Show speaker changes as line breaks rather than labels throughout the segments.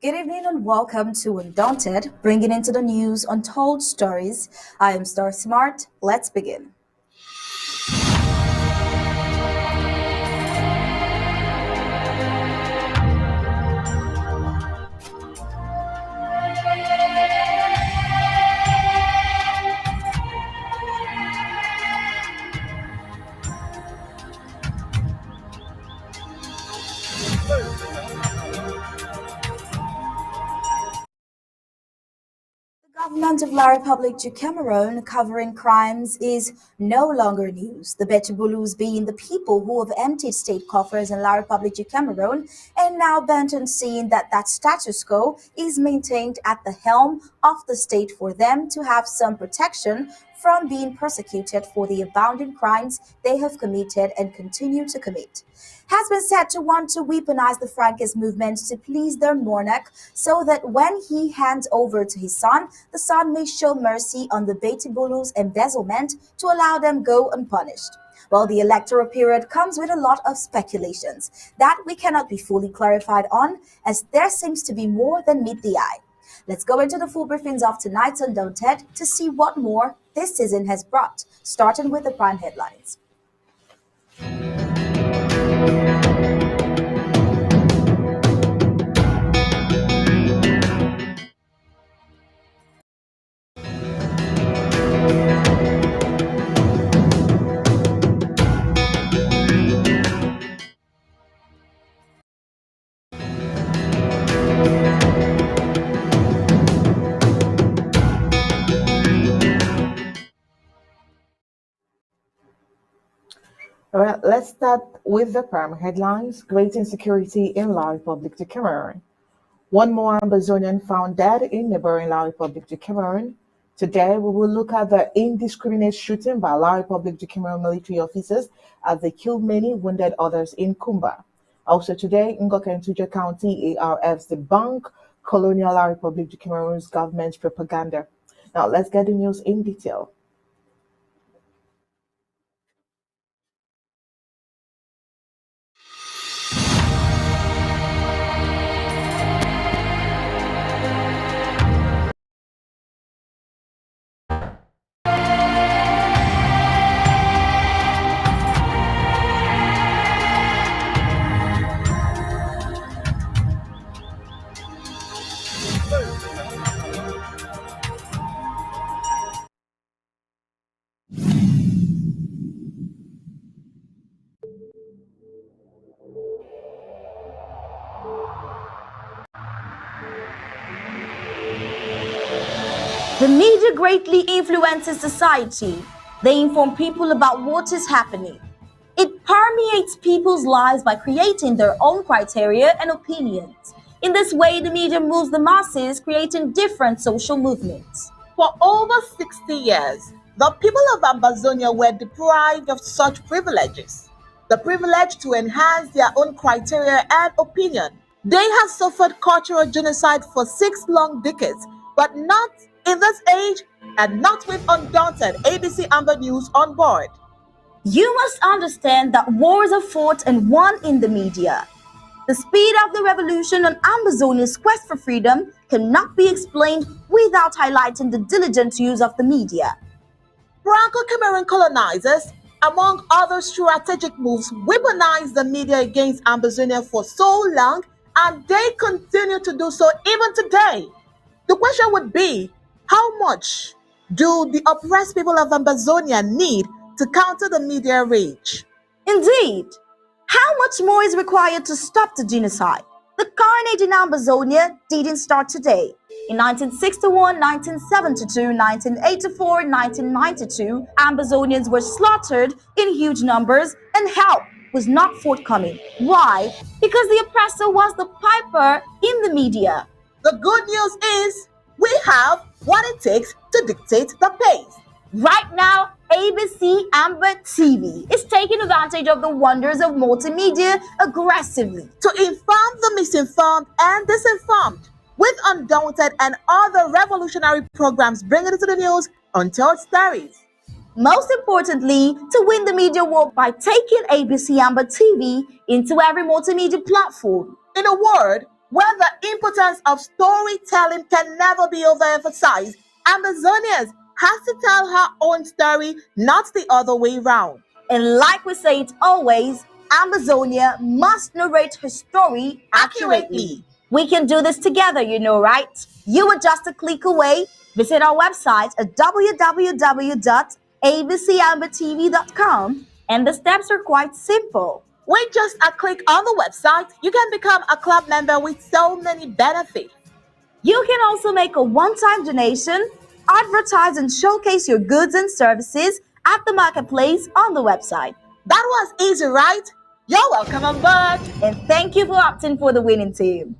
Good evening and welcome to Undaunted, bringing into the news untold stories. I am Star Smart. Let's begin. The government of La Republic du Cameroon covering crimes is no longer news. The Betibulus being the people who have emptied state coffers in La Republic du Cameroon and now bent on seeing that status quo is maintained at the helm of the state for them to have some protection from being persecuted for the abounding crimes they have committed and continue to commit. Has been said to want to weaponize the Frankist movement to please their monarch so that when he hands over to his son, the son may show mercy on the Betibulu's embezzlement to allow them go unpunished. Well, the electoral period comes with a lot of speculations that we cannot be fully clarified on, as there seems to be more than meet the eye. Let's go into the full briefings of tonight's Undaunted to see what more this season has brought, starting with the prime headlines.
All right, let's start with the prime headlines. Great insecurity in La Republic du Cameroon. One more Ambazonian found dead in neighboring La Republic du Cameroon. Today, we will look at the indiscriminate shooting by La Republic du Cameroon military officers as they killed many, wounded others in Kumba. Also today, Ngoka and Tuja County ARFs debunk colonial La Republic du Cameroon's government's propaganda. Now, let's get the news in detail.
The media greatly influences society. They inform people about what is happening. It permeates people's lives by creating their own criteria and opinions. In this way, the media moves the masses, creating different social movements.
For over 60 years, the people of Ambazonia were deprived of such privileges. The privilege to enhance their own criteria and opinion. They have suffered cultural genocide for 6 long decades, but not in this age and not with Undaunted ABC Amba News on board.
You must understand that wars are fought and won in the media. The speed of the revolution on Ambazonia's quest for freedom cannot be explained without highlighting the diligent use of the media.
Franco-Cameroon colonizers, among other strategic moves, weaponized the media against Ambazonia for so long, and they continue to do so even today. The question would be, how much do the oppressed people of Ambazonia need to counter the media rage?
Indeed, how much more is required to stop the genocide? The carnage in Amazonia didn't start today. In 1961, 1972, 1984, 1992, Amazonians were slaughtered in huge numbers and help was not forthcoming. Why? Because the oppressor was the piper in the media.
The good news is we have what it takes to dictate the pace.
Right now, ABC Amba TV is taking advantage of the wonders of multimedia aggressively
to inform the misinformed and disinformed with Undaunted and other revolutionary programs bringing into the news untold stories.
Most importantly, to win the media war by taking ABC Amba TV into every multimedia platform.
In a word, where the importance of storytelling can never be overemphasized, Amazonians has to tell her own story, not the other way round.
And like we say it always, Amazonia must narrate her story accurately. We can do this together, you know, right? You are just a click away. Visit our website at www.abcambertv.com, and the steps are quite simple.
With just a click on the website, you can become a club member with so many benefits.
You can also make a one-time donation, advertise and showcase your goods and services at the marketplace on the website.
That was easy, right? You're welcome on board.
And thank you for opting for the winning team.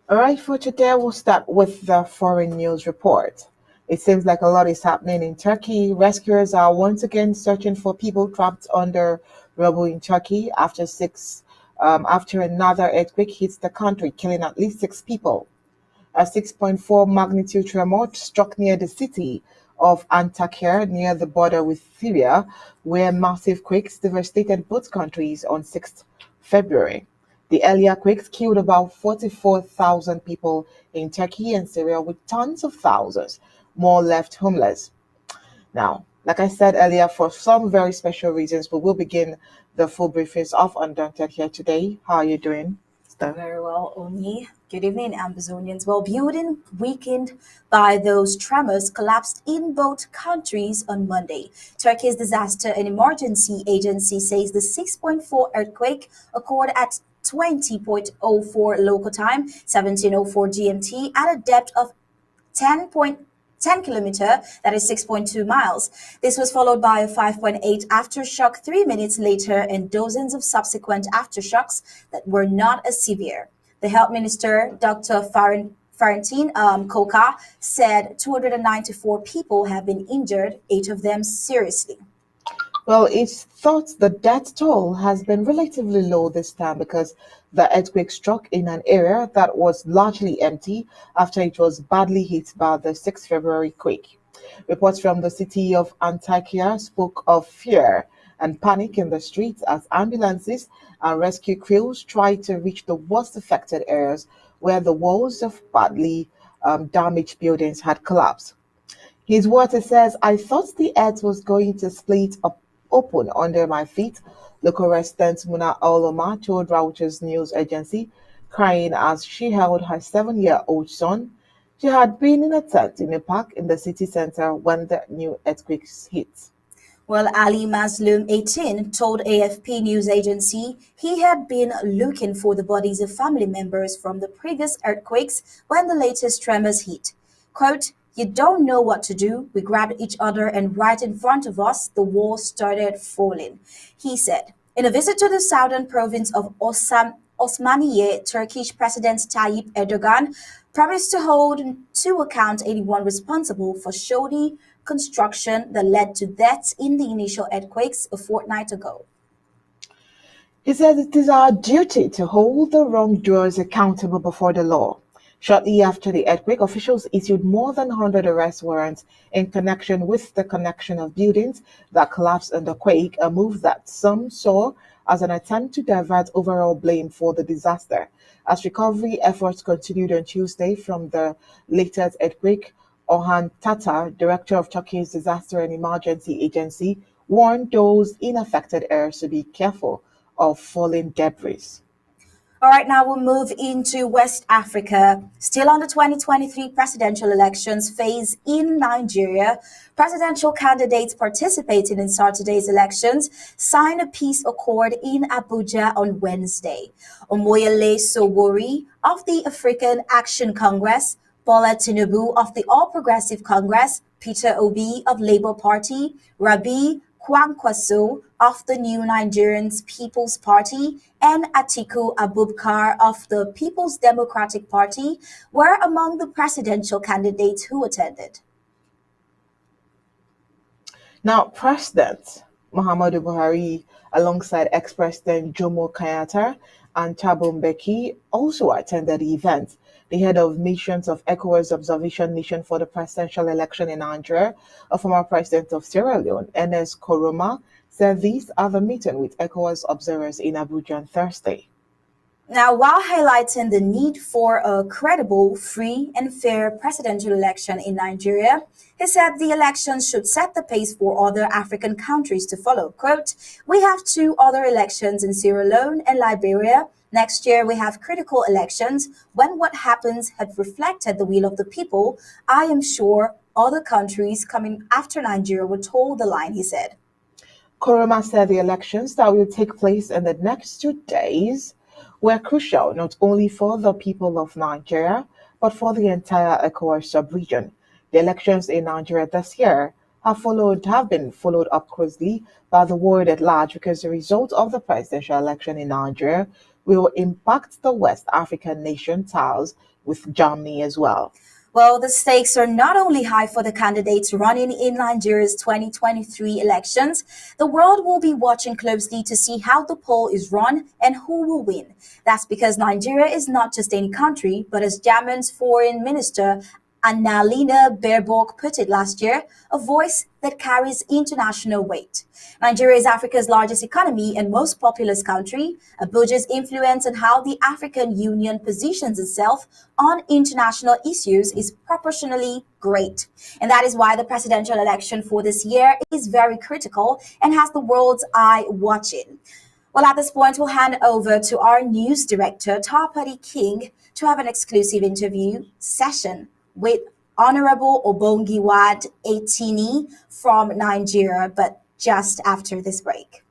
All right, for today, we'll start with the foreign news report. It seems like a lot is happening in Turkey. Rescuers are once again searching for people trapped under rubble in Turkey after another earthquake hits the country, killing at least 6 people. A 6.4 magnitude tremor struck near the city of Antakya, near the border with Syria, where massive quakes devastated both countries on 6th February. The earlier quakes killed about 44,000 people in Turkey and Syria, with tens of thousands more left homeless. Now, like I said earlier, for some very special reasons, we will begin the full briefings of Undaunted here today. How are you doing, Steph?
Very well, Oni. Good evening, Ambazonians. Well, building weakened by those tremors collapsed in both countries on Monday. Turkey's Disaster and Emergency Agency says the 6.4 earthquake occurred at 20.04 local time, 1704 GMT, at a depth of 10 kilometer, that is 6.2 miles. This was followed by a 5.8 aftershock 3 minutes later and dozens of subsequent aftershocks that were not as severe. The health minister, Dr. Farentin Koka, said 294 people have been injured, 8 of them seriously.
Well, it's thought the death toll has been relatively low this time because the earthquake struck in an area that was largely empty after it was badly hit by the 6th February quake. Reports from the city of Antakya spoke of fear and panic in the streets as ambulances and rescue crews tried to reach the worst affected areas where the walls of badly damaged buildings had collapsed. His water says, "I thought the earth was going to split up open under my feet," local resident Muna Oloma told Reuters news agency, crying as she held her 7-year-old son. She had been in a tent in a park in the city center when the new earthquakes hit.
Well, Ali Mazlum, 18, told AFP news agency he had been looking for the bodies of family members from the previous earthquakes when the latest tremors hit. Quote, "You don't know what to do. We grabbed each other and right in front of us, the wall started falling," he said. In a visit to the southern province of Osmaniye, Turkish President Tayyip Erdogan promised to hold to account 81 responsible for shoddy construction that led to deaths in the initial earthquakes a fortnight ago.
He said it is our duty to hold the wrongdoers accountable before the law. Shortly after the earthquake, officials issued more than 100 arrest warrants in connection with the connection of buildings that collapsed in the quake, a move that some saw as an attempt to divert overall blame for the disaster. As recovery efforts continued on Tuesday from the latest earthquake, Orhan Tata, director of Turkey's Disaster and Emergency Agency, warned those in affected areas to be careful of falling debris.
All right, now we'll move into West Africa. Still on the 2023 presidential elections phase in Nigeria, presidential candidates participating in Saturday's elections signed a peace accord in Abuja on Wednesday. Omoyele Sowore of the African Action Congress, Bola Tinubu of the All Progressive Congress, Peter Obi of Labour Party, Rabi Kwankwaso of the New Nigerians People's Party, and Atiku Abubakar of the People's Democratic Party were among the presidential candidates who attended.
Now, President Muhammadu Buhari, alongside ex-President Jomo Kenyatta and Thabo Mbeki, also attended the event. The head of missions of ECOWAS Observation Mission for the presidential election in Nigeria, a former president of Sierra Leone, Ernest Koroma, said these are the meeting with ECOWAS observers in Abuja on Thursday.
Now, while highlighting the need for a credible, free, and fair presidential election in Nigeria, he said the elections should set the pace for other African countries to follow. Quote, "We have two other elections in Sierra Leone and Liberia. Next year, we have critical elections. When what happens had reflected the will of the people, I am sure other countries coming after Nigeria will toe the line," he said.
Koroma said the elections that will take place in the next 2 days were crucial not only for the people of Nigeria, but for the entire ECOWAS sub-region. The elections in Nigeria this year have been followed up closely by the world at large because the result of the presidential election in Nigeria will impact the West African nation ties with Germany as well.
Well, the stakes are not only high for the candidates running in Nigeria's 2023 elections, the world will be watching closely to see how the poll is run and who will win. That's because Nigeria is not just any country, but as Germany's foreign minister Annalena Baerbock put it last year, a voice that carries international weight. Nigeria is Africa's largest economy and most populous country. Abuja's influence on how the African Union positions itself on international issues is proportionally great. And that is why the presidential election for this year is very critical and has the world's eye watching. Well, at this point, we'll hand over to our news director, Tarpati King, to have an exclusive interview session with Honorable Obongiwad Etini from Nigeria, but just after this break.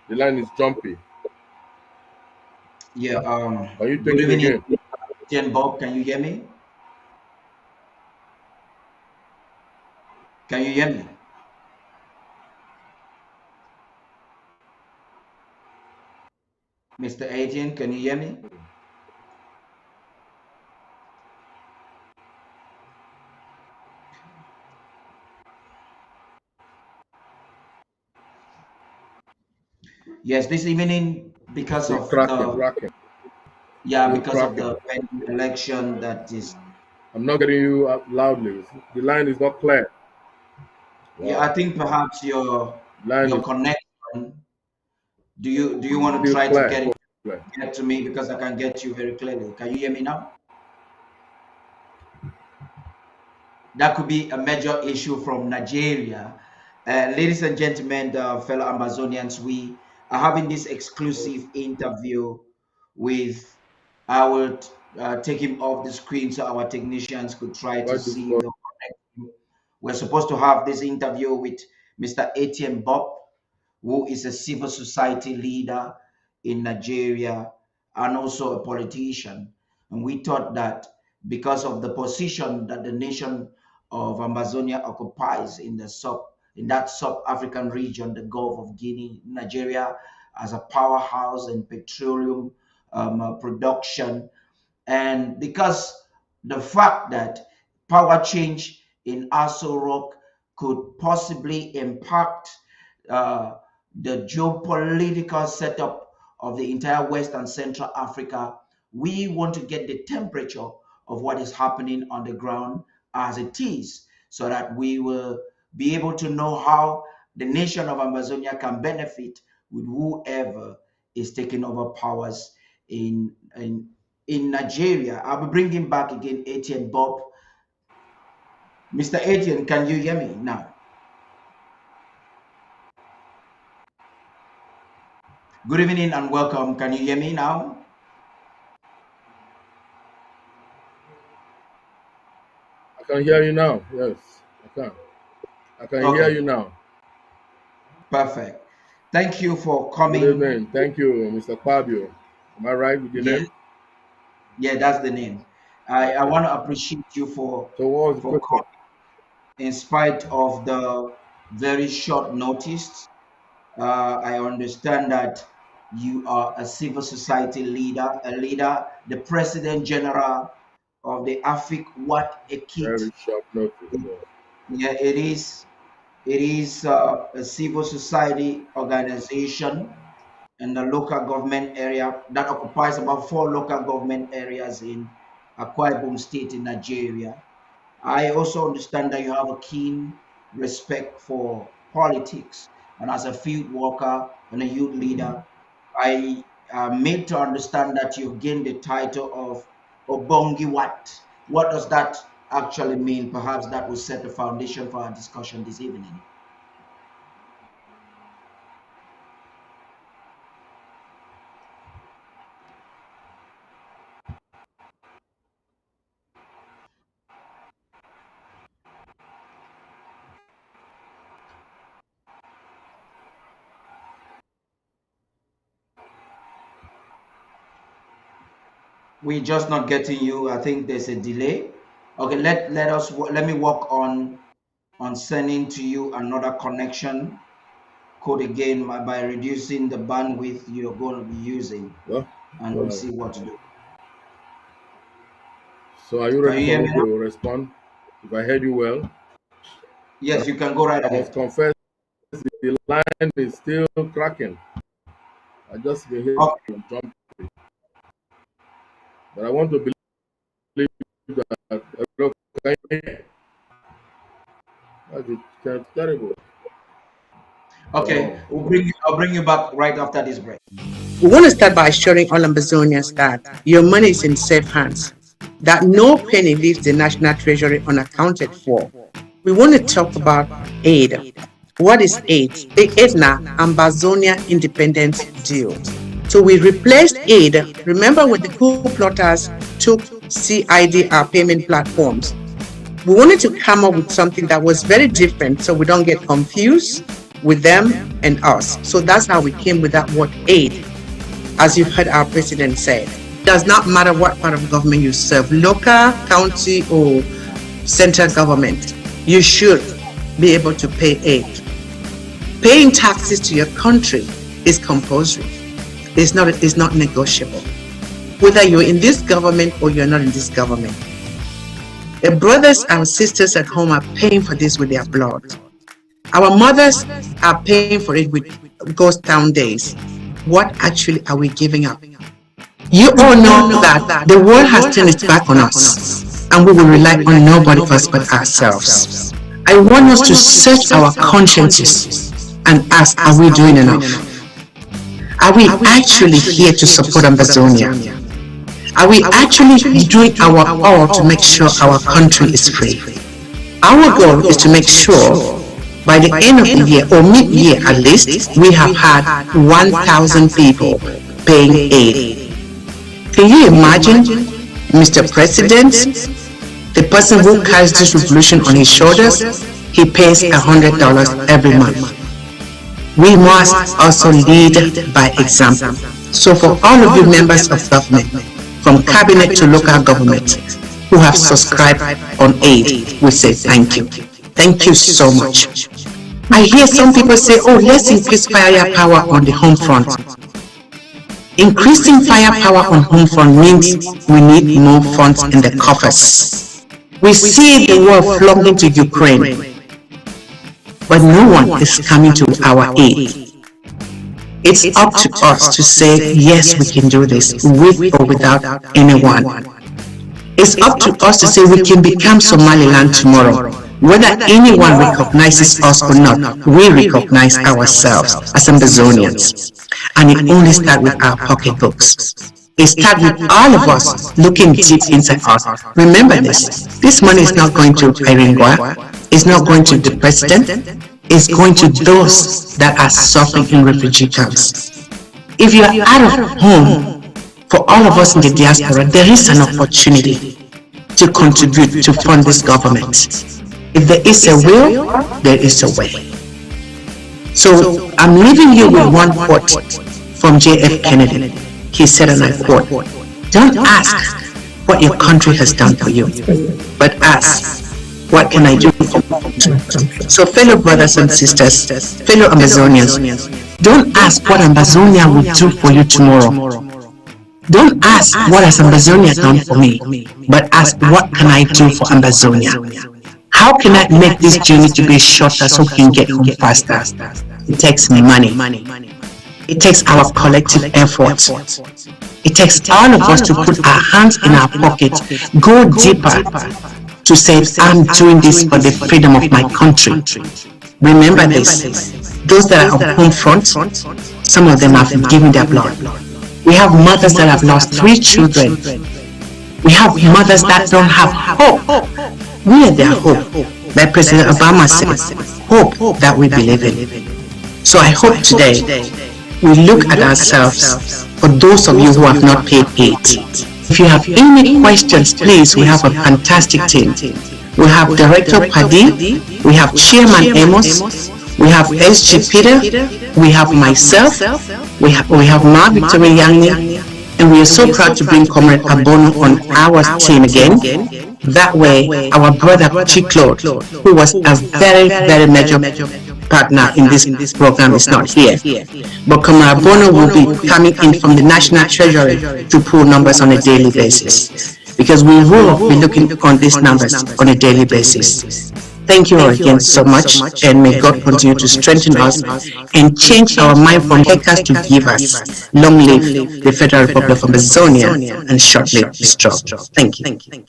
The line is jumpy.
Yeah,
Can you
good
take it
evening,
again?
Jen Bob. Can you hear me? Can you hear me? Mr. Adrian, can you hear me? Yes, this evening because
You're
of
cracking,
the
cracking. You're
because of
cracking.
the pending election that is.
I'm not getting you out loudly. The line is not clear.
Yeah, I
Wow.
think perhaps
Line
your
is
connection. Do you want to
still
try to
clear. Clear.
get to me because I can get you very clearly. Can you hear me now? That could be a major issue from Nigeria. Ladies and gentlemen, fellow Amazonians, we having this exclusive interview with. I will take him off the screen so our technicians could try to
Quite
see
difficult.
the connection. We're supposed to have this interview with Mr. ATM Bob, who is a civil society leader in Nigeria and also a politician. And we thought that because of the position that the nation of Amazonia occupies in that sub-African region, the Gulf of Guinea, Nigeria as a powerhouse in petroleum production, and because the fact that power change in Aso Rock could possibly impact uh, the geopolitical setup of the entire West and Central Africa, we want to get the temperature of what is happening on the ground as it is, so that we will be able to know how the nation of Amazonia can benefit with whoever is taking over powers in Nigeria. I'll be bringing back again Etienne Bob. Mr. Etienne, can you hear me now? Good evening and welcome. Can you hear me now?
I can hear you now. Yes, I can. I can hear
Okay,
you now.
perfect. Thank you for
Good
coming.
evening. Thank you, Mr. Fabio. Am I right with your
Yeah,
name?
yeah, that's the name. I
Okay.
want to appreciate you
So what was the
for
question?
coming in spite of the very short notice. I understand that you are a civil society leader, the president general of the Afik Wat Ekit.
Very short notice. Yes.
Yeah, it is. It is a civil society organization in the local government area that occupies about 4 local government areas in Akwa Ibom State in Nigeria. I also understand that you have a keen respect for politics, and as a field worker and a youth leader, I am made to understand that you've gained the title of Obongi Wat. What does that actually mean? Perhaps that will set the foundation for our discussion this evening. We're just not getting you. I think there's a delay. Okay, let me work on sending to you another connection code again by reducing the bandwidth you're going to be using,
Well,
and
go
we'll
ahead.
see what to do.
So are you
Can
ready
you
for
hear
me
me now?
to respond? If I heard you well,
Yes, you can go right
I must
ahead.
confess the line is still cracking. I just been here
Okay.
jump, but I want to believe that hello, can you hear? That's terrible.
Okay,
Oh,
I'll bring you back right after this break.
We want to start by assuring all Ambazonians that your money is in safe hands, that no penny leaves the National Treasury unaccounted for. We want to talk about aid. What is aid? The EDNA Ambazonia Independence Deal. So we replaced aid. Remember when the coup plotters took CIDR payment platforms? We wanted to come up with something that was very different so we don't get confused with them and us. So that's how we came with that word aid. As you've heard our president say, it does not matter what part of government you serve, local, county, or central government, you should be able to pay aid. Paying taxes to your country is compulsory. It's not negotiable. Whether you're in this government or you're not in this government. The brothers and sisters at home are paying for this with their blood. Our mothers are paying for it with ghost town days. What actually are we giving up? You all know that the world has turned its back on us, and we will rely on nobody else but ourselves. I want us to search our consciences and ask, are we doing enough? Are we actually here to support Amazonia? Are we actually doing our all to make sure our country is free? Our goal is to make sure By the end of the year, or mid-year at least, we have had 1,000 people paying aid. Can you imagine, Mr. President, the person who carries this revolution on his shoulders, he pays $100 every month. We must also lead by example. So for all of you members of government, from cabinet to local government, who have subscribed on aid, we say thank you. Thank you so much. I hear some people say, oh, let's increase firepower on the home front. Increasing firepower on home front means we need more funds in the coffers. We see the war flowing into Ukraine, but no one is coming to our aid. It's up to us to say, yes, we can do this, with or without anyone. It's up to us to say we can become Somaliland tomorrow. Whether anyone recognizes us or not, we recognize ourselves as Ambazonians. And it only starts with our pocketbooks. It starts with all of us looking deep inside us. Remember this money is not going to Iringwa, it's not going to the president, it's going to those that are suffering in refugee camps. If you are out of home, for all of us in the diaspora, there is an opportunity to contribute to fund this government. If there is a will, there is a way. So I'm leaving you with one quote from J.F. Kennedy. He said, and I quote, "Don't ask what your country has done for you, but ask, what can I do for you?" So fellow brothers and sisters, fellow Amazonians, don't ask what Amazonia will do for you tomorrow. Don't ask what has Amazonia done for me, but ask what can I do for Amazonia? How can I make this journey to be shorter so we can get home faster? It takes money. It takes our collective effort. It takes all of us to put our hands in our pockets, go deeper to say, I'm doing this for the freedom of my country. Remember this, those that are on home front, some of them have given their blood. We have mothers that have lost 3 children. We have mothers that don't have hope. We are their hope. Like President Obama said, hope that we believe in. So I hope today we look at ourselves for those of you who have not paid aid. If you have any questions, please, we have a fantastic team. We have Director Padi, we have Chairman Amos, we have SG Peter, we have myself, we have Ma Victoria Yanni, and we are so proud to bring Comrade Abono on our team again. That way, our brother Chiclode, who was a very, very major partner in this program, is not here. But Comrade Abono will be coming in from the National Treasury to pull numbers on a daily basis, because we will be looking on these numbers on a daily basis. Thank you all again so much, and may God continue to strengthen us and change our mind from takers to givers. Long live the Federal Republic of Amazonia, and short live the strong. Thank you.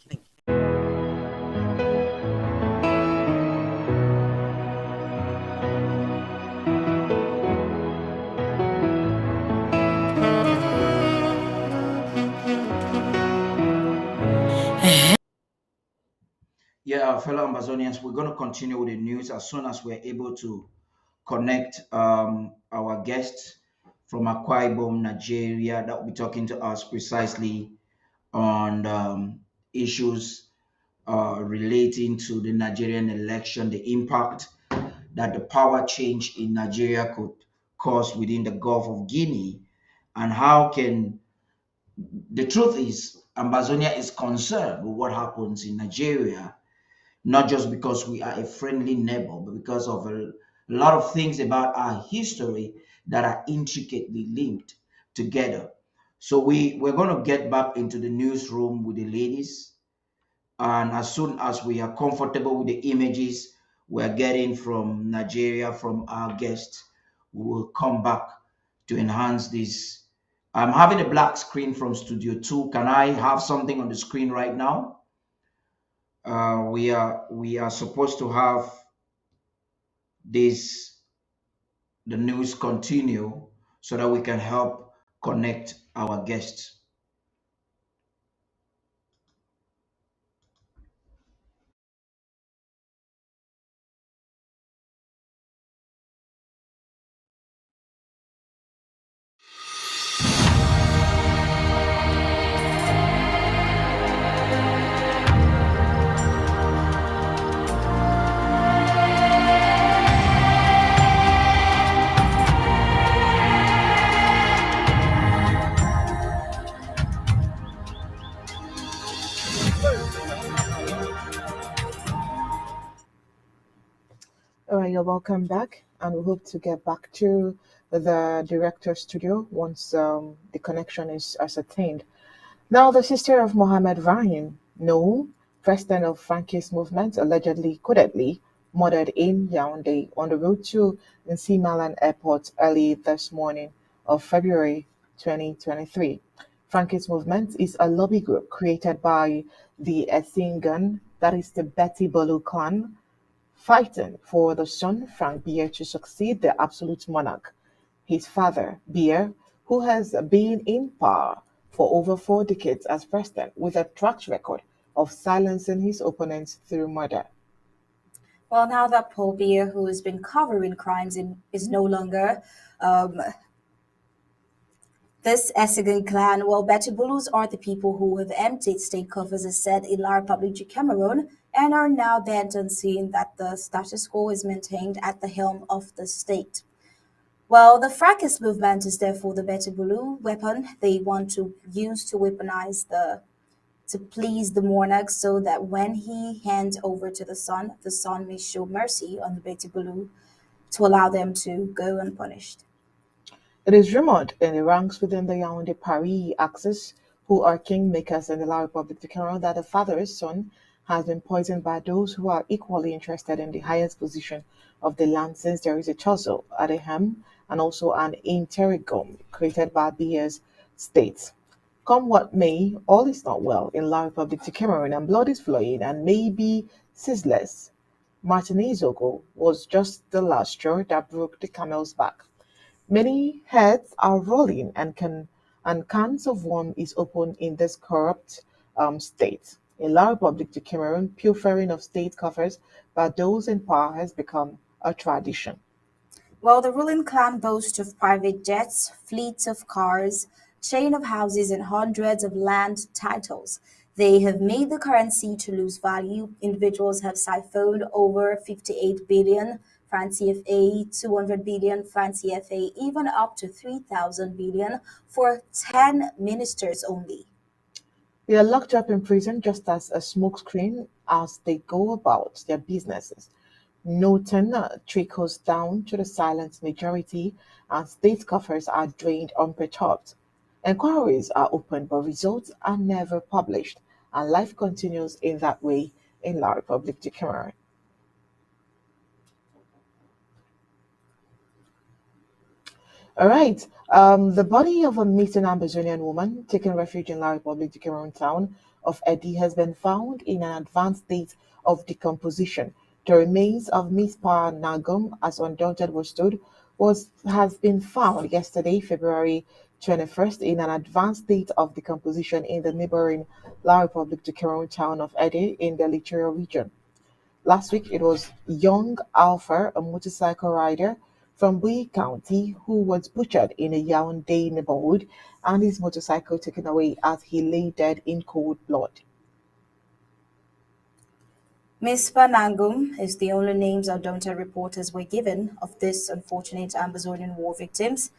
Yeah, fellow Amazonians, we're going to continue with the news as soon as we're able to connect our guests from Akwa Ibom, Nigeria, that will be talking to us precisely on issues relating to the Nigerian election, the impact that the power change in Nigeria could cause within the Gulf of Guinea, and how can the truth is Amazonia is concerned with what happens in Nigeria, not just because we are a friendly neighbor, but because of a lot of things about our history that are intricately linked together. So we're going to get back into the newsroom with the ladies, and as soon as we are comfortable with the images we're getting from Nigeria from our guests, we will come back to enhance this. I'm having a black screen from Studio 2. Can I have something on the screen right now? We are supposed to have this the news continue so that we can help connect our guests.
you're welcome back, and we hope to get back to the director studio once the connection is ascertained. Now, the sister of Mohammed Ryan, No, president of Frankist movement, allegedly codedly murdered in Yaoundé on the road to Nsimalan Airport early this morning of February 2023. Frankist movement is a lobby group created by the Essingan, that is the Betty Bolu clan, fighting for the son Frank Bier to succeed the absolute monarch, his father, Bier, who has been in power for over 4 decades as president with a track record of silencing his opponents through murder.
Well, now that Paul Beer, who has been covering crimes is no longer um, this Essigan clan, well, Betibulus are the people who have emptied state coffers, as said in La Republic of Cameroon, and are now bent on seeing that the status quo is maintained at the helm of the state. Well, the fracas movement is therefore the Betibulu weapon they want to use to weaponize to please the monarch so that when he hands over to the son may show mercy on the Betibulu to allow them to go unpunished.
It is rumored in the ranks within the Yaoundé Paris axis, who are kingmakers in the La Republic of Cameroon, that the father's son has been poisoned by those who are equally interested in the highest position of the land, since there is a tussle at the hem and also an interregnum created by Bia's state. Come what may, all is not well in La Republic of Cameroon, and blood is flowing and may be ceaseless. Martinez Ogo was just the last straw that broke the camel's back. Many heads are rolling, and cans of worm is open in this corrupt state. In La Republic of Cameroon, pilfering of state coffers by those in power has become a tradition.
While the ruling clan boasts of private jets, fleets of cars, chain of houses, and hundreds of land titles, they have made the currency to lose value. Individuals have siphoned over 58 billion franc CFA, 200 billion franc CFA, even up to 3,000 billion for 10 ministers only.
They are locked up in prison just as a smokescreen as they go about their businesses. Norton trickles down to the silent majority, and state coffers are drained unperturbed. Inquiries are opened, but results are never published, and life continues in that way in La Republic du Cameroon. All right. The body of a missing Amazonian woman taking refuge in La Republic du Cameroon town of Edi has been found in an advanced state of decomposition. The remains of Miss Pa Nagum, as Undaunted was told, has been found yesterday, February 21st, in an advanced state of decomposition in the neighboring La Republic du Cameroon town of Edi in the Littoral region. Last week, it was young Alpha, a motorcycle rider from Bui County, who was butchered in a Yaoundé neighborhood and his motorcycle taken away as he lay dead in cold blood.
Ms. Panangum is the only names our Donta reporters were given of these unfortunate Amazonian war victims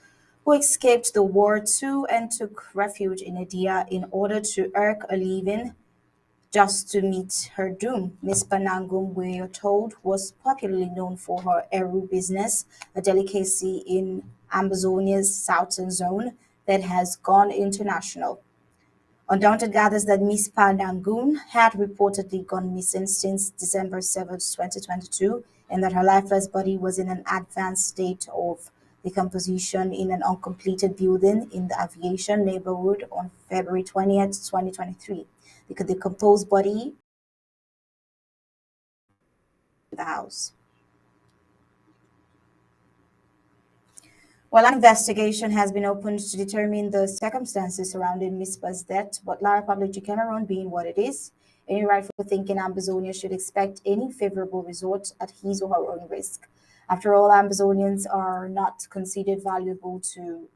who escaped the war to and took refuge in Adia in order to earn a living just to meet her doom. Miss Panangum, we are told, was popularly known for her Eru business, a delicacy in Amazonia's southern zone that has gone international. Undaunted gathers that Miss Panangum had reportedly gone missing since December 7th, 2022, and that her lifeless body was in an advanced state of decomposition in an uncompleted building in the aviation neighborhood on February 20th, 2023. The decomposed body in the house. Well, an investigation has been opened to determine the circumstances surrounding Mispa's death, but La Republic of Cameroon being what it is, any rightful thinking Ambazonia should expect any favorable result at his or her own risk. After all, Ambazonians are not considered valuable to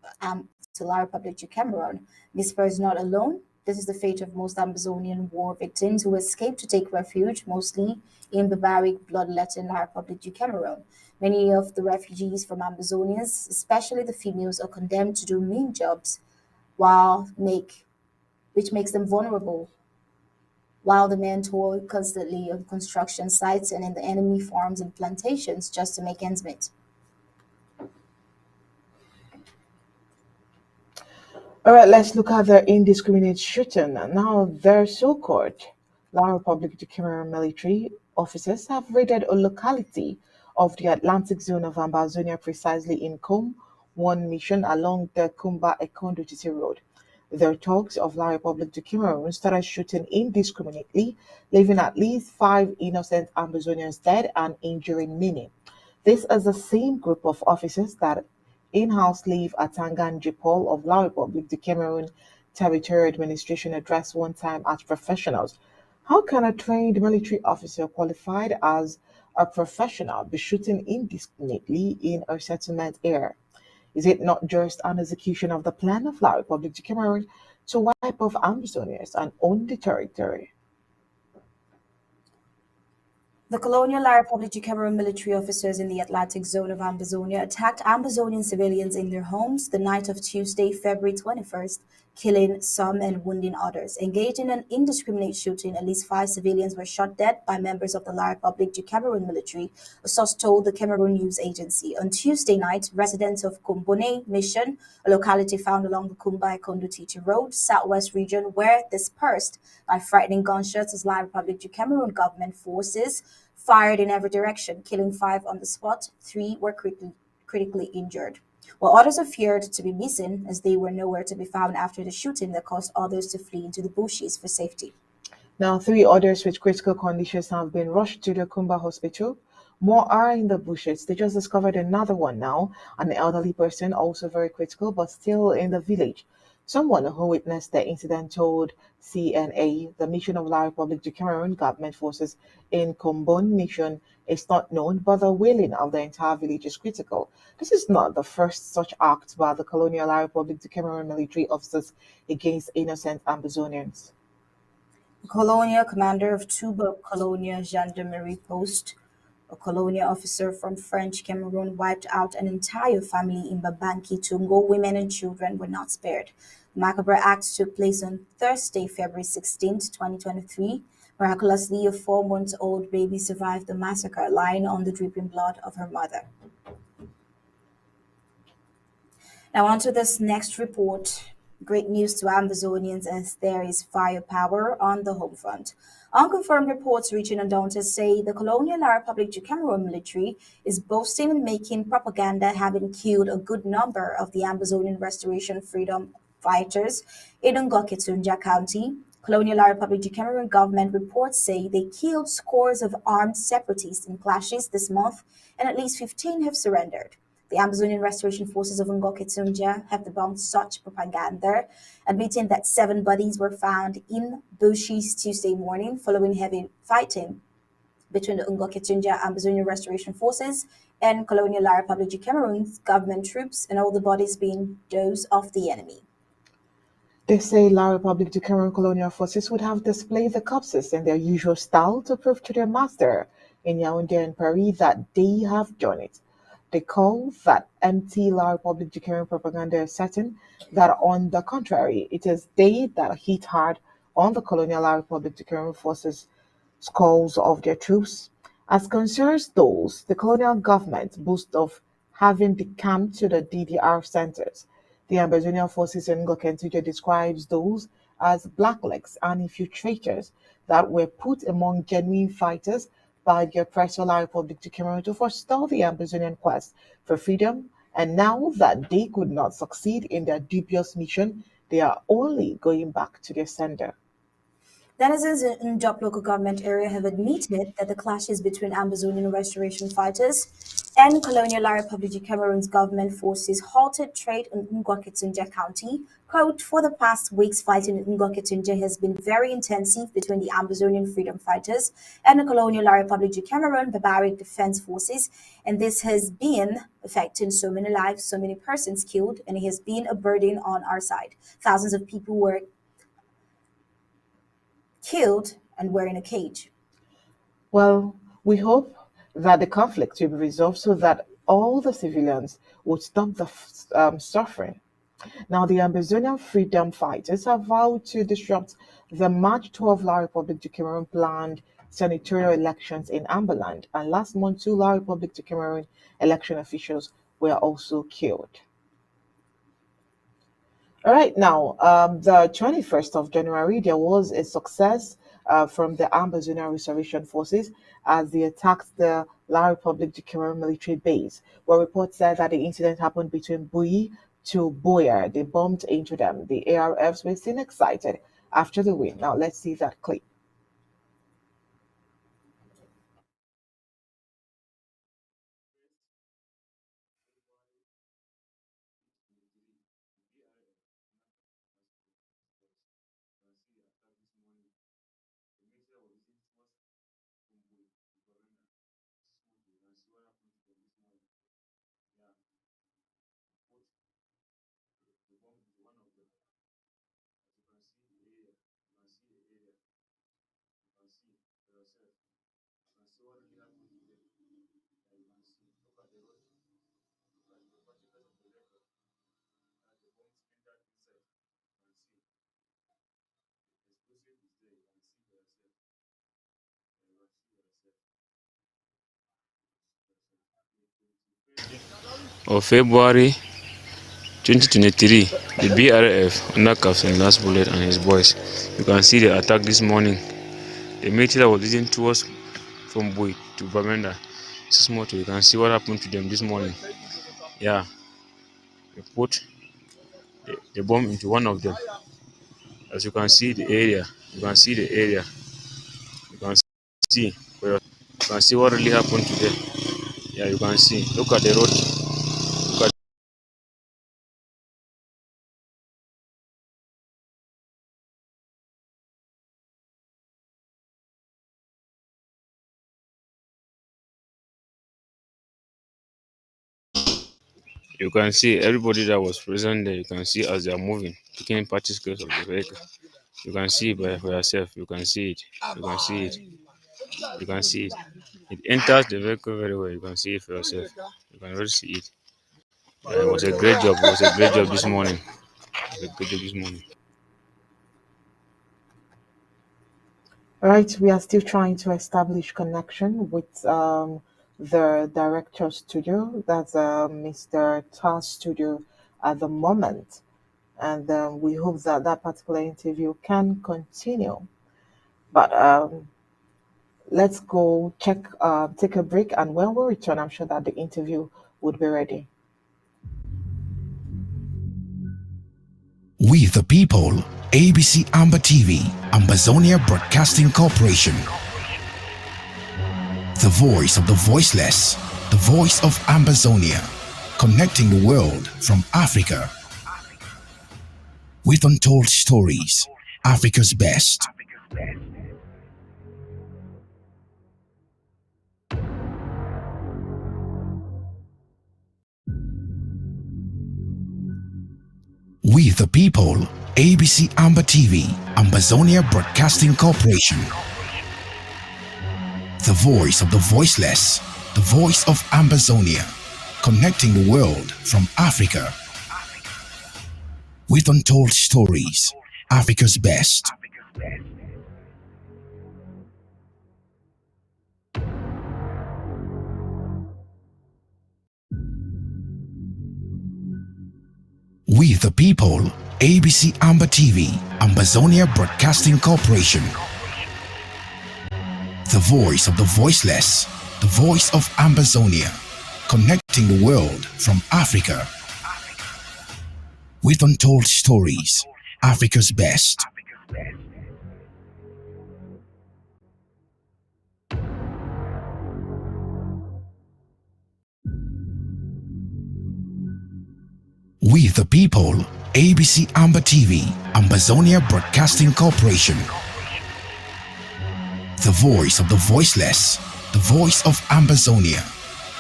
La Republic of Cameroon. Mispa is not alone. This is the fate of most Ambazonian war victims who escape to take refuge, mostly in barbaric, bloodletting La Republic of Cameroon. Many of the refugees from Ambazonians, especially the females, are condemned to do mean jobs, which makes them vulnerable while the men toil constantly on construction sites and in the enemy farms and plantations just to make ends meet.
All right, let's look at the indiscriminate shooting. Now, their so-called La Republic du Cameroon military officers have raided a locality of the Atlantic zone of Ambazonia, precisely in one mission along the Kumba Ekondutiti road. Their talks of La Republic du Cameroon started shooting indiscriminately, leaving at least 5 innocent Ambazonians dead and injuring many. This is the same group of officers that in-house leave Atangan Jipol of La Republic, the Cameroon Territorial Administration addressed one time as professionals. How can a trained military officer qualified as a professional be shooting indiscriminately in a settlement area? Is it not just an execution of the plan of La Republic, the Cameroon to wipe off Ambazonians and own the territory?
The colonial La Republic of Cameroon military officers in the Atlantic zone of Ambazonia attacked Ambazonian civilians in their homes the night of Tuesday, February 21st, killing some and wounding others. Engaged in an indiscriminate shooting, at least 5 civilians were shot dead by members of the La Republic of Cameroon military, a source told the Cameroon news agency. On Tuesday night, residents of Kumbone Mission, a locality found along the Kumba Ekondutiti Road, southwest region, were dispersed by frightening gunshots as La Republic of Cameroon government forces fired in every direction, killing 5 on the spot. 3 were critically injured, while others are feared to be missing as they were nowhere to be found after the shooting that caused others to flee into the bushes for safety.
Now, 3 others with critical conditions have been rushed to the Kumba hospital. More are in the bushes. They just discovered another one now, an elderly person, also very critical, but still in the village. Someone who witnessed the incident told CNA the mission of La Republic du Cameroon government forces in Combon mission is not known, but the wailing of the entire village is critical. This is not the first such act by the colonial La Republic du Cameroon military officers against innocent Ambazonians.
The colonial commander of Tuba Colonial Gendarmerie Post, a colonial officer from French Cameroon, wiped out an entire family in Babanki Tungo. Women and children were not spared. The macabre act took place on Thursday, February 16th, 2023. Miraculously, a 4-month-old baby survived the massacre, lying on the dripping blood of her mother. Now, on to this next report. Great news to Amazonians as there is firepower on the home front. Unconfirmed reports reaching Undaunted say the colonial La Republic of Cameroon military is boasting and making propaganda having killed a good number of the Amazonian Restoration Freedom fighters in Ungoketunja County. Colonial La Republic of Cameroon government reports say they killed scores of armed separatists in clashes this month and at least 15 have surrendered. The Amazonian Restoration Forces of Ngoketunja have debunked such propaganda, admitting that 7 bodies were found in bushes Tuesday morning following heavy fighting between the Ngoketunja Amazonian Restoration Forces and Colonial La Republic of Cameroon's government troops, and all the bodies being those of the enemy.
They say La Republic du Cameroon colonial forces would have displayed the corpses in their usual style to prove to their master in Yaoundé and Paris that they have done it. They call that empty La Republic du Cameroon propaganda asserting that on the contrary, it is they that hit hard on the colonial La Republic du Cameroon forces skulls of their troops. As concerns those, the colonial government boasts of having decamped to the DDR centers. The Ambazonian forces in Ngokentuja describes those as blacklegs and infiltrators that were put among genuine fighters by the oppressor La Republic du Cameroon to forestall the Ambazonian quest for freedom, and now that they could not succeed in their dubious mission, they are only going back to their sender.
Denizens in Job local government area have admitted that the clashes between Ambazonian restoration fighters and Colonial La Republic of Cameroon's government forces halted trade in Ngwaketunja County. Quote, for the past weeks, fighting in Ngwaketunja has been very intensive between the Ambazonian freedom fighters and the Colonial La Republic of Cameroon barbaric defense forces, and this has been affecting so many lives, so many persons killed, and it has been a burden on our side. Thousands of people were killed and were in a cage.
Well, we hope that the conflict will be resolved so that all the civilians would stop the suffering. Now, the Ambazonian freedom fighters have vowed to disrupt the March 12 La Republic du Cameroon planned senatorial elections in Amberland, and last month, two La Republic du Cameroon election officials were also killed. All right, now, the 21st of January, there was a success from the Ambazonian Restoration Forces as they attacked the La Republic du Cameroon military base, where reports said that the incident happened between Bui to Boyer. They bumped into them. The ARFs were seen excited after the win. Now, let's see that clip.
Of February 2023, the BRF under Captain Last Bullet and his boys, you can see the attack this morning. The military that was leading towards from Bui to Bamenda, Sismoto, you can see what happened to them this morning. Yeah, they put the bomb into one of them. As you can see the area, you can see the area, you can see, you can see what really happened to them. Yeah, you can see. Look at the road. Look at You can see everybody that was present there. You can see as they are moving, taking particles of the vehicle. You can see it by for yourself. You can see it. You can see it. You can see it. It enters the vehicle very well. You can see it for yourself. You can really see it. Yeah, it was a great job. It was a great job this morning. It was a great job this morning.
All right, we are still trying to establish connection with the director studio. That's Mr. Tar's studio at the moment. And we hope that that particular interview can continue. But let's go check, take a break, and when we return, I'm sure that the interview would be ready.
We the people, ABC Amba TV, Ambazonia Broadcasting Corporation. The voice of the voiceless, the voice of Ambazonia, connecting the world from Africa with untold stories, Africa's best. We the people, ABC Amba TV, Ambazonia Broadcasting Corporation. The voice of the voiceless, the voice of Ambazonia, connecting the world from Africa with untold stories, Africa's best. We the people, ABC Amba TV, Ambazonia Broadcasting Corporation. The voice of the voiceless, the voice of Ambazonia, connecting the world from Africa with untold stories, Africa's best. We the people, ABC Amba TV, Ambazonia Broadcasting Corporation. The voice of the voiceless, the voice of Ambazonia,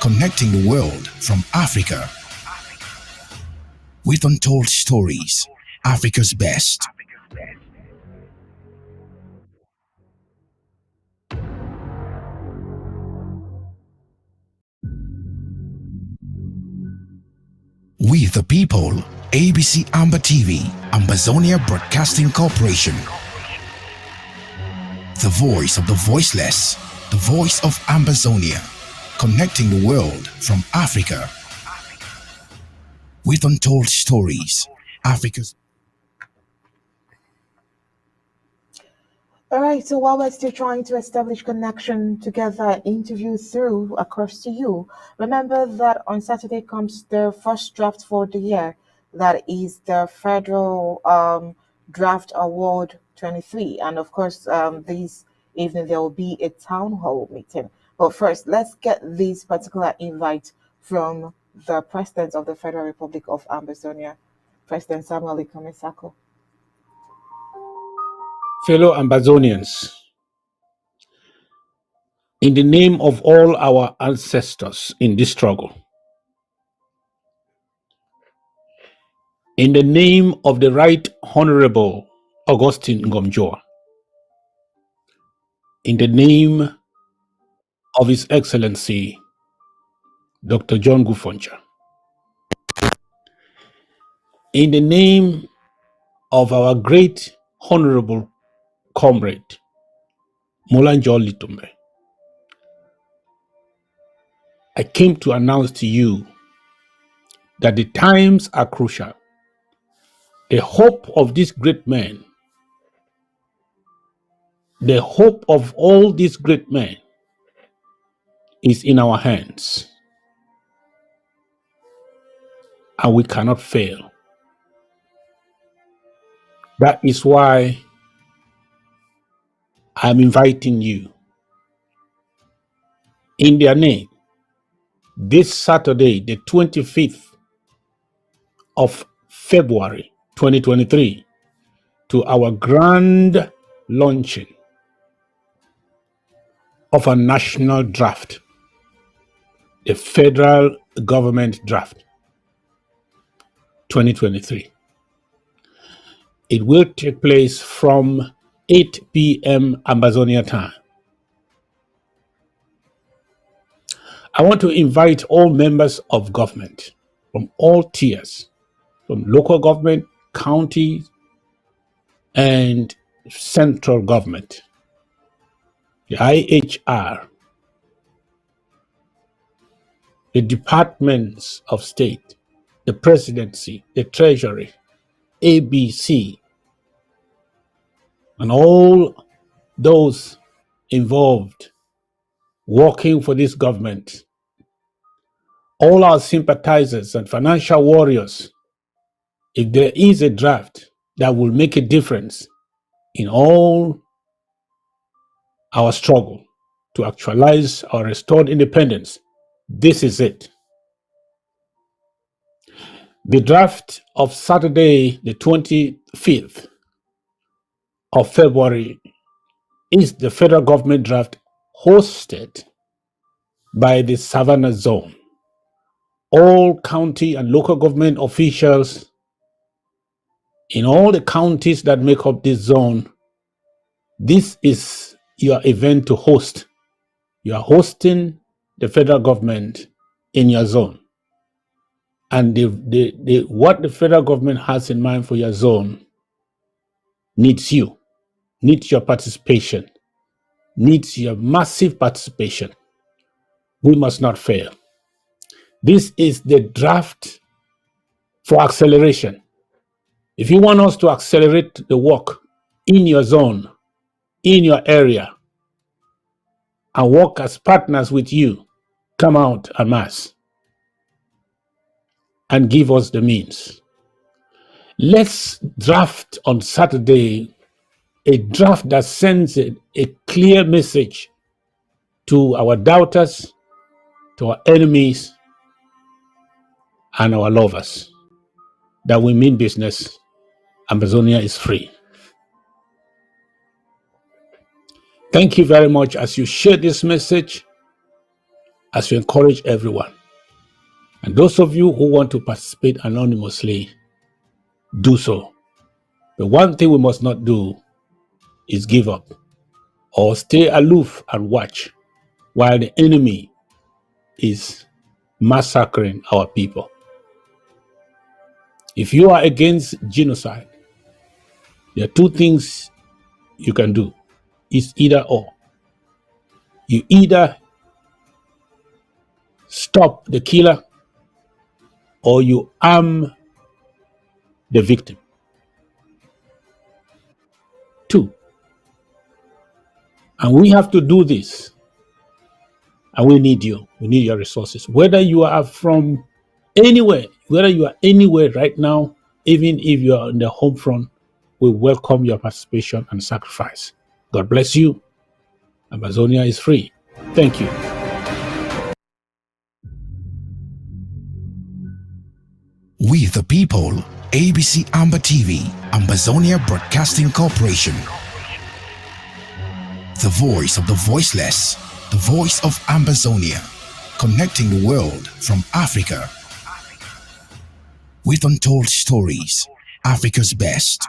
connecting the world from Africa with untold stories, Africa's best. We the people, ABC Amba TV, Ambazonia Broadcasting Corporation. The voice of the voiceless, the voice of Ambazonia, connecting the world from Africa with untold stories. Africa's.
All right, so while we're still trying to establish connection to get that interview through across to you, remember that on Saturday comes the first draft for the year. That is the Federal Draft Award 23. And of course, this evening there will be a town hall meeting. But first, let's get this particular invite from the President of the Federal Republic of Ambazonia, President Samuel Ikonesako.
Fellow Ambazonians, in the name of all our ancestors in this struggle, in the name of the Right Honorable Augustine Ngomjoa, in the name of His Excellency Dr. John Gufoncha, in the name of our great Honorable Comrade Molanjo Litumbe, I came to announce to you that the times are crucial. The hope of this great man, the hope of all these great men is in our hands, and we cannot fail. That is why I'm inviting you in their name this Saturday, the 25th of February 2023, to our grand launching of a national draft, the federal government draft 2023. It will take place from 8 p.m. Ambazonia time. I want to invite all members of government from all tiers, from local government, county, and central government, the IHR, the departments of state, the presidency, the treasury, ABC, and all those involved working for this government, all our sympathizers and financial warriors. If there is a draft that will make a difference in all our struggle to actualize our restored independence, this is it. The draft of Saturday, the 25th of February, is the federal government draft hosted by the Savannah Zone. All county and local government officials in all the counties that make up this zone, this is your event to host. You are hosting the federal government in your zone. And what the federal government has in mind for your zone needs you, needs your participation, needs your massive participation. We must not fail. This is the draft for acceleration. If you want us to accelerate the work in your zone, in your area, and work as partners with you, come out en masse and give us the means. Let's draft on Saturday a draft that sends a clear message to our doubters, to our enemies, and our lovers that we mean business. Ambazonia is free. Thank you very much as you share this message, as you encourage everyone. And those of you who want to participate anonymously, do so. The one thing we must not do is give up or stay aloof and watch while the enemy is massacring our people. If you are against genocide, there are two things you can do. It's either or. You either stop the killer or you arm the victim. Two. And we have to do this. And we need you. We need your resources. Whether you are from anywhere, whether you are anywhere right now, even if you are on the home front, we welcome your participation and sacrifice. God bless you. Amazonia is free. Thank you.
We the people, ABC Amba TV, Ambazonia Broadcasting Corporation. The voice of the voiceless, the voice of Ambazonia, connecting the world from Africa. With untold stories, Africa's best.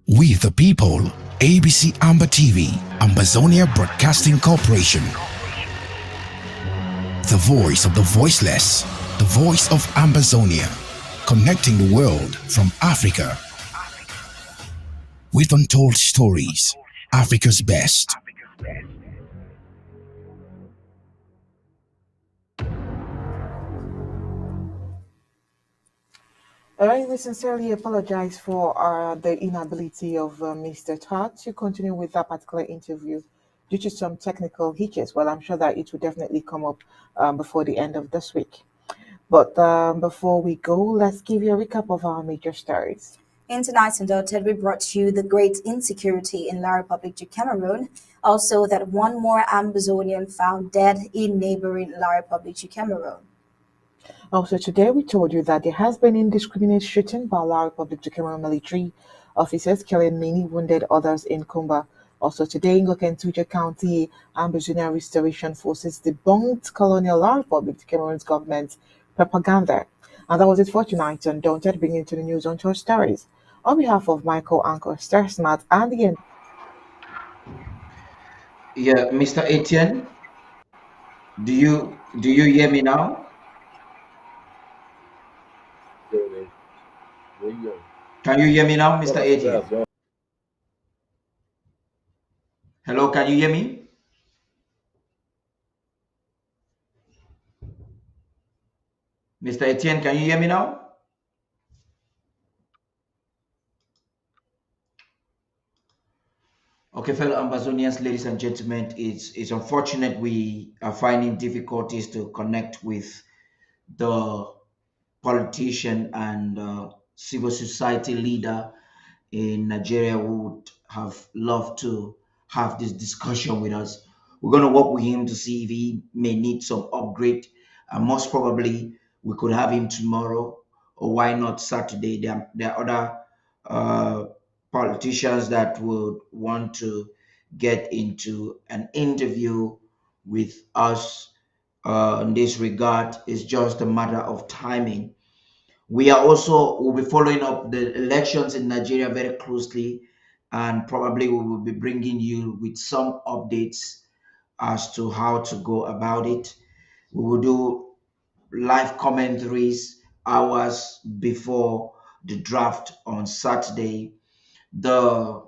We the people, ABC Amba TV, Ambazonia Broadcasting Corporation. The voice of the voiceless, the voice of Ambazonia, connecting the world from Africa. With untold stories, Africa's best.
All right, we sincerely apologize for the inability of Mr. Todd to continue with that particular interview due to some technical hitches. Well, I'm sure that it will definitely come up before the end of this week. But before we go, let's give you a recap of our major stories.
In tonight's Undaunted, we brought you the great insecurity in La Republic of Cameroon. Also, that one more Amazonian found dead in neighboring La Republic of Cameroon.
Also, today we told you that there has been indiscriminate shooting by La Republic of Cameroon military officers, killing many, wounded others in Kumba. Also today in Gokentuja County, Ambazonia Restoration Forces debunked colonial La Republic of Cameroon's government propaganda. And that was it for tonight. Undaunted, bringing to the news on Tour Stories. On behalf of Michael, Uncle, Star Smart, and the
Yeah, Mr. Etienne, do you hear me now? Can you hear me now, Mr. Etienne? Hello, can you hear me? Mr. Etienne, can you hear me now? Okay, fellow Ambazonians, ladies and gentlemen, it's unfortunate we are finding difficulties to connect with the politician and civil society leader in Nigeria who would have loved to have this discussion with us. We're going to work with him to see if he may need some upgrade. And most probably, we could have him tomorrow, or why not Saturday? There are other politicians that would want to get into an interview with us in this regard. It's just a matter of timing. We are also will be following up the elections in Nigeria very closely, and probably we will be bringing you with some updates as to how to go about it. We will do live commentaries hours before the draft on Saturday. The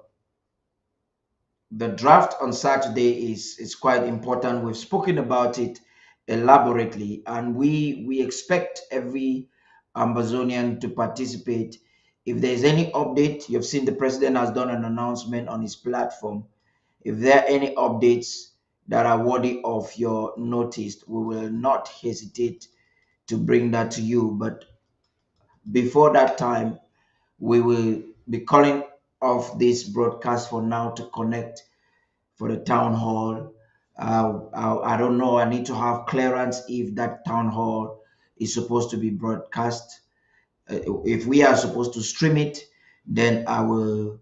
draft on Saturday is quite important. We've spoken about it elaborately, and we expect every Ambazonian to participate. If there's any update, you've seen the president has done an announcement on his platform. If there are any updates that are worthy of your notice, we will not hesitate to bring that to you. But before that time, we will be calling off this broadcast for now to connect for the town hall. I don't know. I need to have clearance if that town hall is supposed to be broadcast. If we are supposed to stream it, then I will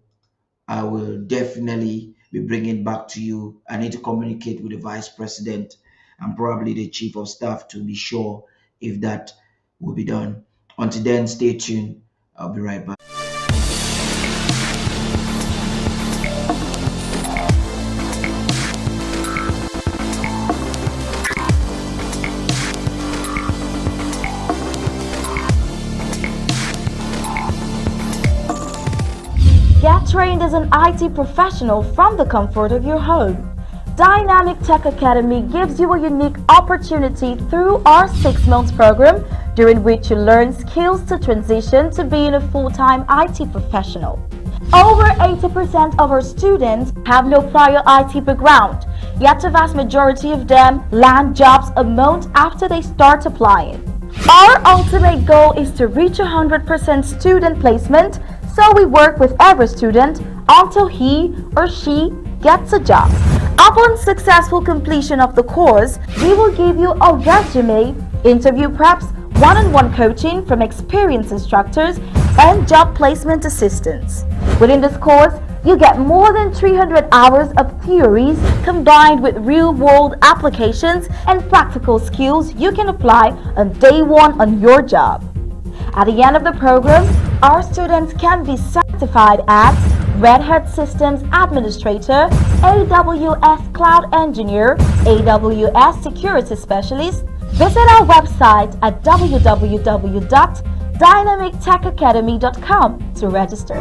definitely be bringing back to you. I need to communicate with the vice president and probably the chief of staff to be sure if that will be done. Until then, stay tuned. I'll be right back.
Get trained as an IT professional from the comfort of your home. Dynamic Tech Academy gives you a unique opportunity through our 6-month program, during which you learn skills to transition to being a full-time IT professional. Over 80% of our students have no prior IT background, yet the vast majority of them land jobs a month after they start applying. Our ultimate goal is to reach 100% student placement, so we work with every student until he or she gets a job. Upon successful completion of the course, we will give you a resume, interview preps, one-on-one coaching from experienced instructors, and job placement assistance. Within this course, you get more than 300 hours of theories combined with real-world applications and practical skills you can apply on day one on your job. At the end of the program, our students can be certified as Red Hat Systems Administrator, AWS Cloud Engineer, AWS Security Specialist. Visit our website at www.dynamictechacademy.com to register.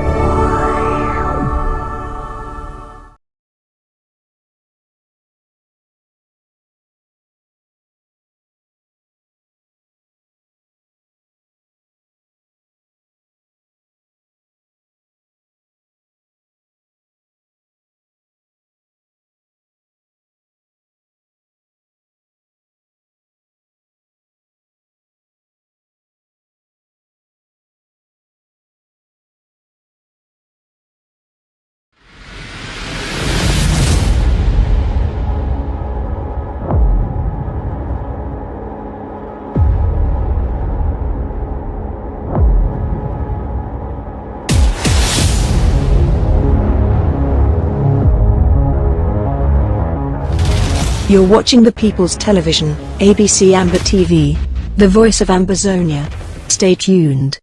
You're watching the People's Television, ABC Amba TV, the voice of Ambazonia. Stay tuned.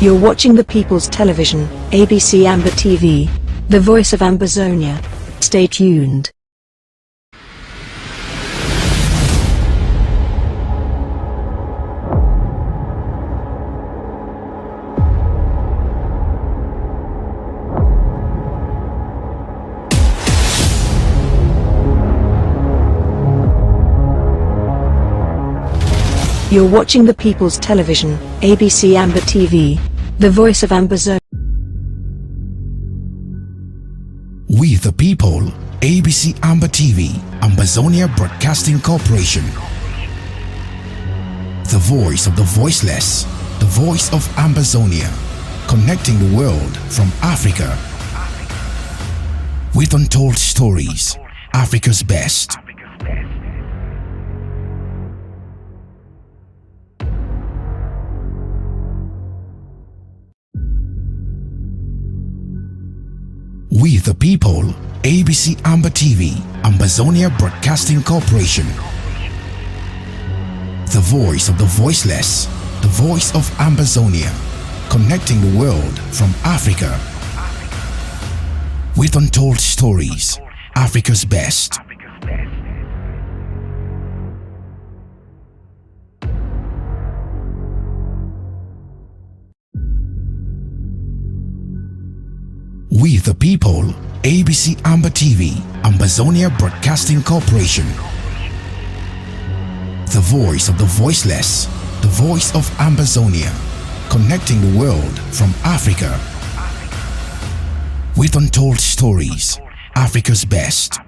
You're watching the People's Television, ABC Amba TV, the voice of Ambazonia. Stay tuned. You're watching the People's Television, ABC Amba TV, the voice of Ambazonia.
We the people, ABC Amba TV, Ambazonia Broadcasting Corporation. The voice of the voiceless, the voice of Ambazonia, connecting the world from Africa. With untold stories, Africa's best. We the people, ABC Amba TV, Ambazonia Broadcasting Corporation. The voice of the voiceless, the voice of Ambazonia, connecting the world from Africa. With untold stories, Africa's best. We the people, ABC Amba TV, Ambazonia Broadcasting Corporation. The voice of the voiceless, the voice of Ambazonia, connecting the world from Africa. With untold stories, Africa's best.